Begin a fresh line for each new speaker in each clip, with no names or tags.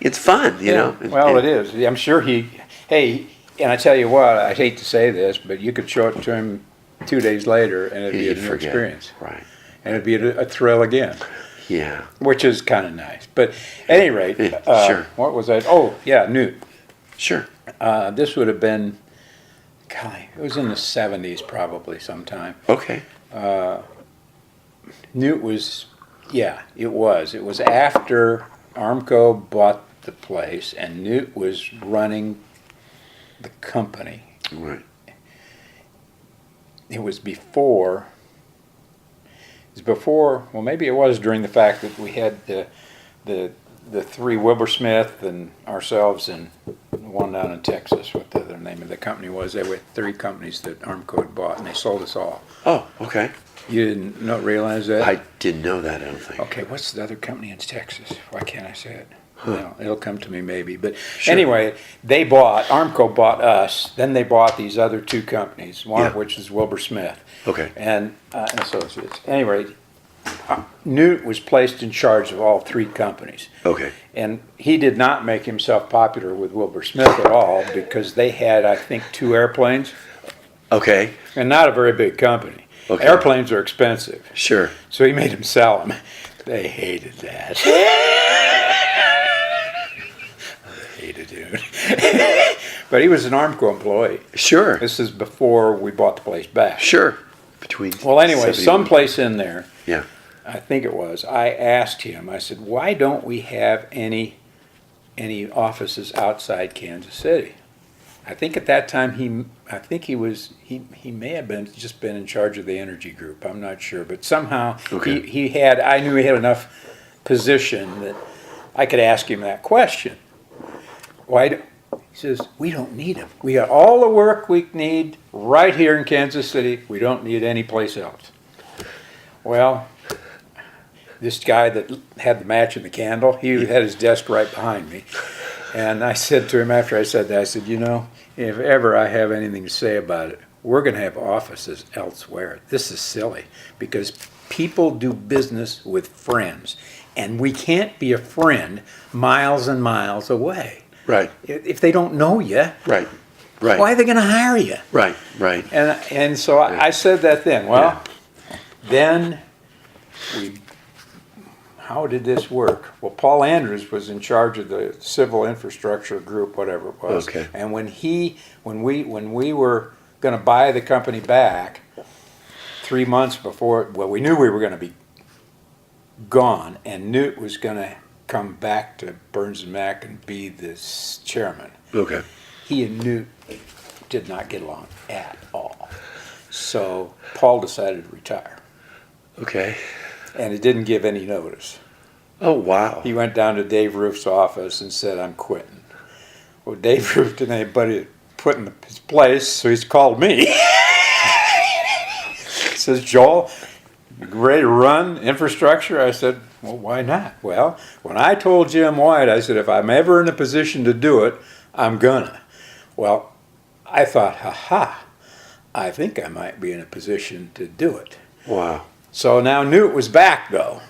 it's fun, you know.
Well, it is. I'm sure hey, and I tell you what, I hate to say this, but you could show it to him 2 days later and it'd be a new experience.
Right.
And it'd be a thrill again.
Yeah.
Which is kind of nice. But at any rate,
sure.
What was that? Oh, yeah, Newt.
Sure.
This would have been, golly, it was in the 70s probably sometime.
Okay.
Newt was, yeah, it was. It was after Armco bought the place and Newt was running the company.
Right.
It was before, well, maybe it was during the fact that we had the three Wilbur-Smith and ourselves and one down in Texas, what the other name of the company was. They were 3 companies that Armco had bought, and they sold us all.
Oh, okay.
You didn't realize that?
I didn't know that, I don't think.
Okay, what's the other company in Texas? Why can't I say it? Well, it'll come to me maybe. But
Sure.
anyway, Armco bought us, then they bought these other 2 companies, one of which is Wilbur-Smith.
Okay.
And Associates. Anyway, Newt was placed in charge of all 3 companies.
Okay.
And he did not make himself popular with Wilbur-Smith at all because they had, I think, 2 airplanes.
Okay.
And not a very big company.
Okay.
Airplanes are expensive.
Sure.
So he made them sell them. They hated that. They hated it. But he was an Armco employee.
Sure.
This is before we bought the place back.
Sure. Between.
Well, anyway,
71.
someplace in there,
Yeah.
I think it was, I asked him, I said, why don't we have any offices outside Kansas City? I think at that time he may have just been in charge of the energy group. I'm not sure, but somehow I knew he had enough position that I could ask him that question. He says, we don't need them. We got all the work we need right here in Kansas City. We don't need any place else. Well, this guy that had the match and the candle, he had his desk right behind me. And I said to him after I said that, I said, if ever I have anything to say about it, we're going to have offices elsewhere. This is silly because people do business with friends, and we can't be a friend miles and miles away.
Right.
If they don't know you,
Right. Right.
why are they going to hire you?
Right. Right.
And so I said that then. Well, then how did this work? Well, Paul Andrews was in charge of the civil infrastructure group, whatever it was.
Okay.
And when we were going to buy the company back 3 months before, well, we knew we were going to be gone, and Newt was going to come back to Burns and Mac and be the chairman.
Okay.
He and Newt did not get along at all. So Paul decided to retire.
Okay.
And he didn't give any notice.
Oh, wow.
He went down to Dave Roof's office and said, I'm quitting. Well, Dave Roof didn't have anybody put in his place, so he's called me. He says, Joel, you ready to run infrastructure? I said, well, why not? Well, when I told Jim White, I said, if I'm ever in a position to do it, I'm gonna. Well, I thought, I think I might be in a position to do it.
Wow.
So now Newt was back, though.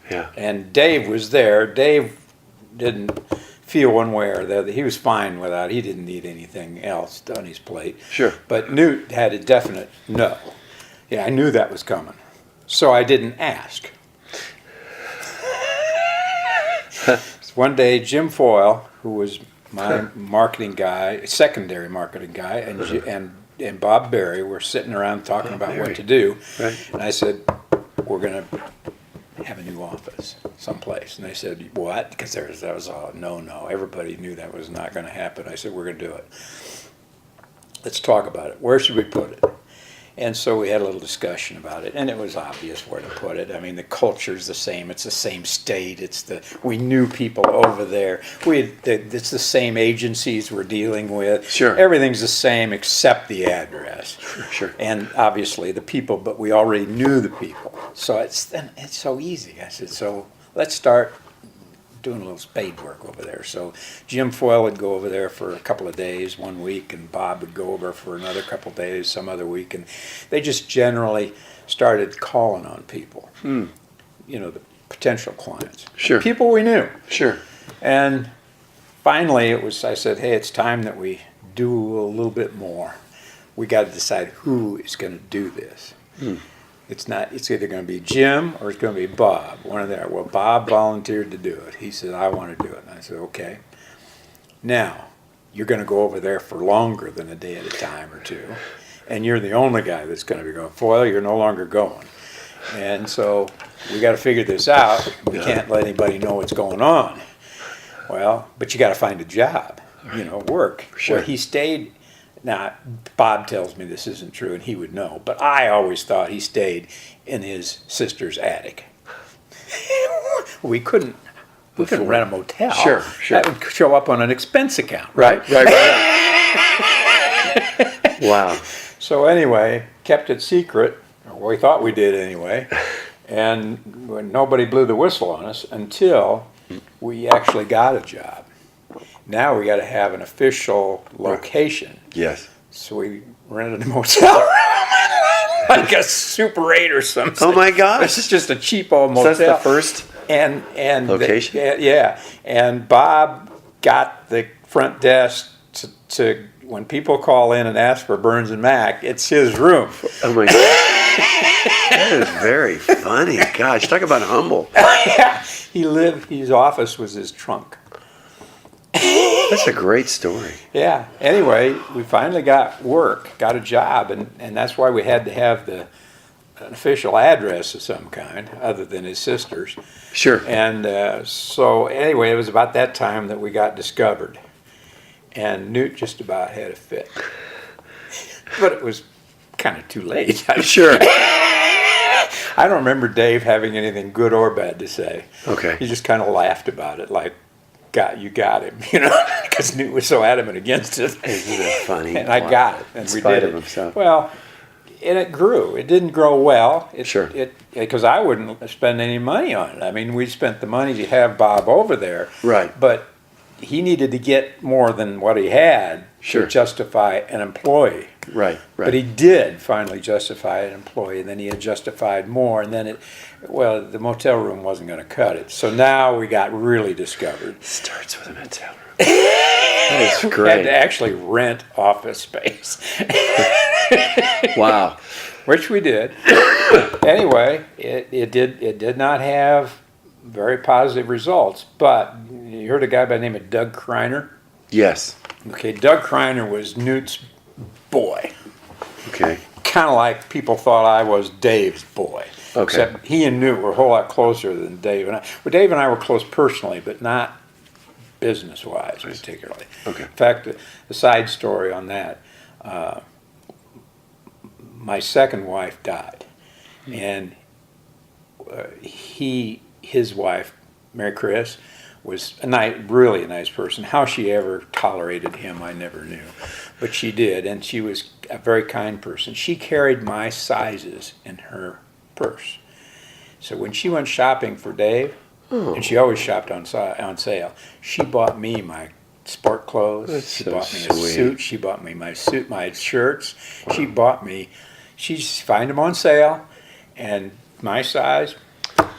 Yeah.
And Dave was there. Dave didn't feel one way or the other. He was fine without. He didn't need anything else on his plate.
Sure.
But Newt had a definite no. Yeah, I knew that was coming. So I didn't ask. One day, Jim Foyle, who was my marketing guy, secondary marketing guy, and Bob Berry were sitting around talking about what to do.
Right.
And I said, we're going to have a new office someplace. And they said, what? Because that was a no. Everybody knew that was not going to happen. I said, we're going to do it. Let's talk about it. Where should we put it? And so we had a little discussion about it, and it was obvious where to put it. I mean, the culture's the same. It's the same state. We knew people over there. It's the same agencies we're dealing with.
Sure.
Everything's the same except the address.
Sure.
And obviously the people, but we already knew the people. So it's so easy. I said, so let's start doing a little spade work over there. So Jim Foyle would go over there for a couple of days, 1 week, and Bob would go over for another couple of days, some other week, and they just generally started calling on people, the potential clients.
Sure.
People we knew.
Sure.
And finally, I said, hey, it's time that we do a little bit more. We got to decide who is going to do this. It's either going to be Jim or it's going to be Bob. One of them. Well, Bob volunteered to do it. He said, I want to do it. And I said, okay. Now, you're going to go over there for longer than a day at a time or two. And you're the only guy that's going to be going. Well, you're no longer going. And so we got to figure this out. We can't let anybody know what's going on. Well, but you got to find a job, work.
Sure.
Well, he stayed. Now, Bob tells me this isn't true, and he would know. But I always thought he stayed in his sister's attic. We couldn't rent a motel.
Sure.
That would show up on an expense account.
Right. Wow.
So anyway, kept it secret, or we thought we did anyway, and nobody blew the whistle on us until we actually got a job. Now we got to have an official location.
Yes.
So we rented a motel room, like a Super 8 or something.
Oh my gosh.
This is just a cheap old motel.
So that's the first
and
location?
Yeah. And Bob got the front desk to when people call in and ask for Burns and Mac, it's his room.
Oh my God. That is very funny. Gosh, talk about humble.
Yeah. His office was his trunk.
That's a great story.
Yeah. Anyway, we finally got a job, and that's why we had to have an official address of some kind, other than his sister's.
Sure.
And so anyway, it was about that time that we got discovered. And Newt just about had a fit. But it was kind of too late.
Sure.
I don't remember Dave having anything good or bad to say.
Okay.
He just kind of laughed about it, like, you got him, because Newt was so adamant against it.
Isn't that funny?
And I got it, and
In
we
spite
did
of
it.
himself.
Well, and it grew. It didn't grow well.
Sure.
Because I wouldn't spend any money on it. I mean, we spent the money to have Bob over there.
Right.
But he needed to get more than what he had
Sure.
to justify an employee.
Right.
But he did finally justify an employee, and then he had justified more, and then the motel room wasn't going to cut it. So now we got really discovered.
Starts with a motel room. That is
We had
great.
to actually rent office space.
Wow.
Which we did. Anyway, it did not have very positive results, but you heard a guy by the name of Doug Kreiner?
Yes.
Okay, Doug Kreiner was Newt's boy.
Okay.
Kind of like people thought I was Dave's boy.
Okay.
Except he and Newt were a whole lot closer than Dave and I. Well, Dave and I were close personally, but not business-wise particularly.
Okay.
In fact, the side story on that, my second wife died, and his wife, Mary Chris, was really a nice person. How she ever tolerated him, I never knew. But she did, and she was a very kind person. She carried my sizes in her purse. So when she went shopping for Dave, and she always shopped on sale, she bought me my sport clothes.
That's
She
so
bought me a
sweet.
suit. She bought me my shirts. Wow. She'd find them on sale, and my size,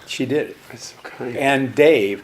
she did it.
That's so kind.
And Dave,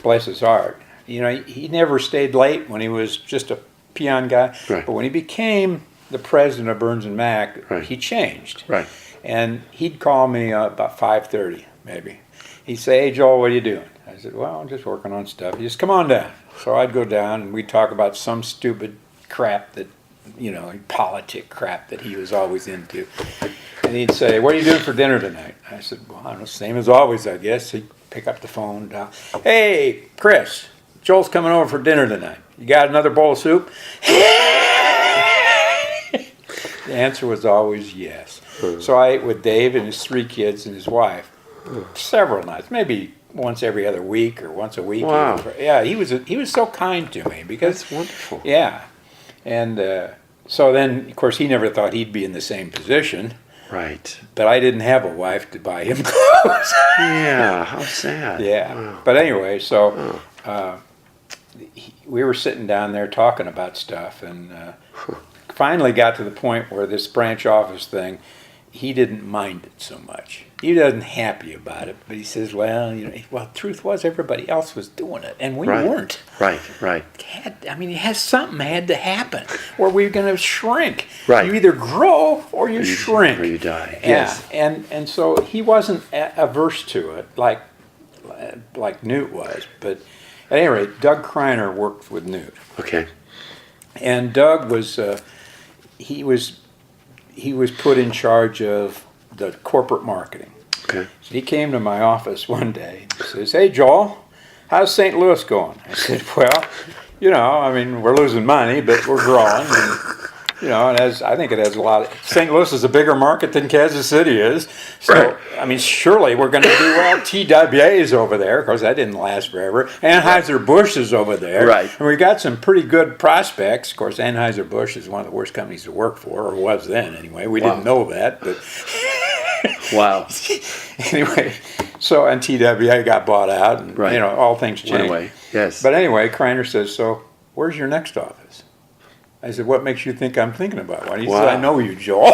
bless his heart, he never stayed late when he was just a peon guy.
Right.
But when he became the president of Burns and Mac,
Right.
he changed.
Right.
And he'd call me about 5:30, maybe. He'd say, "Hey, Joel, what are you doing?" I said, "Well, I'm just working on stuff." He just come on down. So I'd go down, and we'd talk about some stupid crap that, politic crap that he was always into. And he'd say, "What are you doing for dinner tonight?" I said, "Well, I don't know, same as always, I guess." He'd pick up the phone. "Hey, Chris, Joel's coming over for dinner tonight. You got another bowl of soup?" The answer was always yes. So I ate with Dave and his 3 kids and his wife several nights, maybe once every other week or once a week.
Wow.
Yeah, he was so kind to me because
That's wonderful.
yeah, and so then of course he never thought he'd be in the same position.
Right.
But I didn't have a wife to buy him clothes.
Yeah. How sad.
Yeah.
Wow.
But anyway, so we were sitting down there talking about stuff, and finally got to the point where this branch office thing, he didn't mind it so much. He wasn't happy about it, but he says, well, truth was everybody else was doing it, and we weren't.
Right.
Something had to happen, or we're going to shrink.
Right.
You either grow or you shrink.
Or you die.
Yeah.
Yes.
And so he wasn't averse to it like Newt was. But at any rate, Doug Kreiner worked with Newt.
Okay.
And Doug was he was put in charge of the corporate marketing.
Okay.
So he came to my office one day and says, "Hey, Joel, how's St. Louis going?" I said, "Well, we're losing money, but we're growing. And, I think it has a lot of... St. Louis is a bigger market than Kansas City is. So, surely we're going to do well. TWA's over there. Of course, that didn't last forever. Anheuser-Busch is over there.
Right.
And we got some pretty good prospects. Of course, Anheuser-Busch is one of the worst companies to work for, or was then anyway. We didn't know that, but...
Wow.
Anyway, and TWA got bought out, and, all things changed.
Went away. Yes.
But anyway, Kreiner says, "So, where's your next office?" I said, "What makes you think I'm thinking about one?" He said, "I know you, Joel.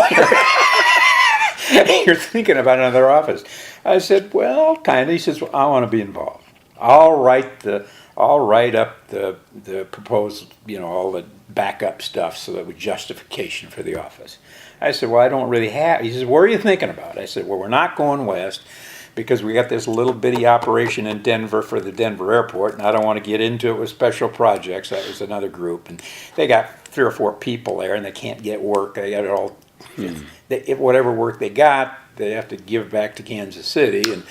You're thinking about another office." I said, "Well, kind of." He says, "Well, I want to be involved. I'll write up the proposed, all the backup stuff, so that was justification for the office." I said, "Well, I don't really have." He says, "Where are you thinking about?" I said, "Well, we're not going west, because we got this little bitty operation in Denver for the Denver airport, and I don't want to get into it with special projects." That was another group, and they got 3 or 4 people there, and they can't get work. They got it all. Whatever work they got, they have to give back to Kansas City, and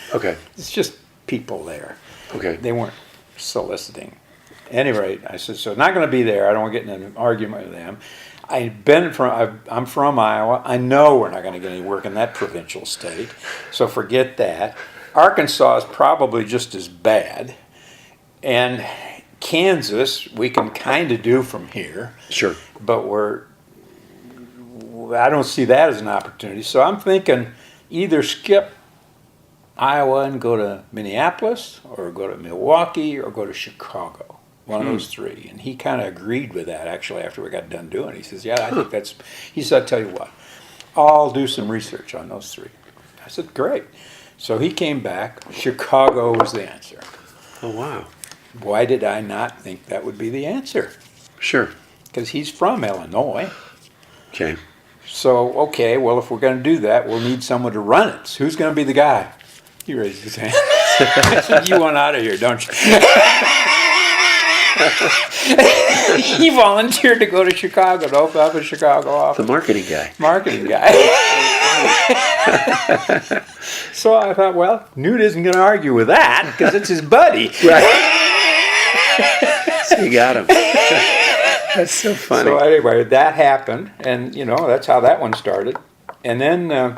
it's just people there.
Okay.
They weren't soliciting. At any rate, I said, "So not going to be there. I don't want to get in an argument with them. I'm from Iowa. I know we're not going to get any work in that provincial state, so forget that. Arkansas is probably just as bad, and Kansas we can kind of do from here.
Sure.
But I don't see that as an opportunity. So I'm thinking either skip Iowa and go to Minneapolis, or go to Milwaukee, or go to Chicago. One of those 3." And he kind of agreed with that, actually, after we got done doing it. He says, "Yeah, I think that's..." He said, "I'll tell you what, I'll do some research on those 3." I said, "Great." So he came back. Chicago was the answer.
Oh, wow.
Why did I not think that would be the answer?
Sure.
Because he's from Illinois.
Okay.
So, okay, well, if we're going to do that, we'll need someone to run it. So who's going to be the guy? He raised his hand. I said, "You want out of here, don't you?" He volunteered to go to Chicago, to open up a Chicago office.
The marketing guy.
So I thought, well, Newt isn't going to argue with that, because it's his buddy.
Right. So you got him. That's so funny.
So anyway, that happened, and that's how that one started. And then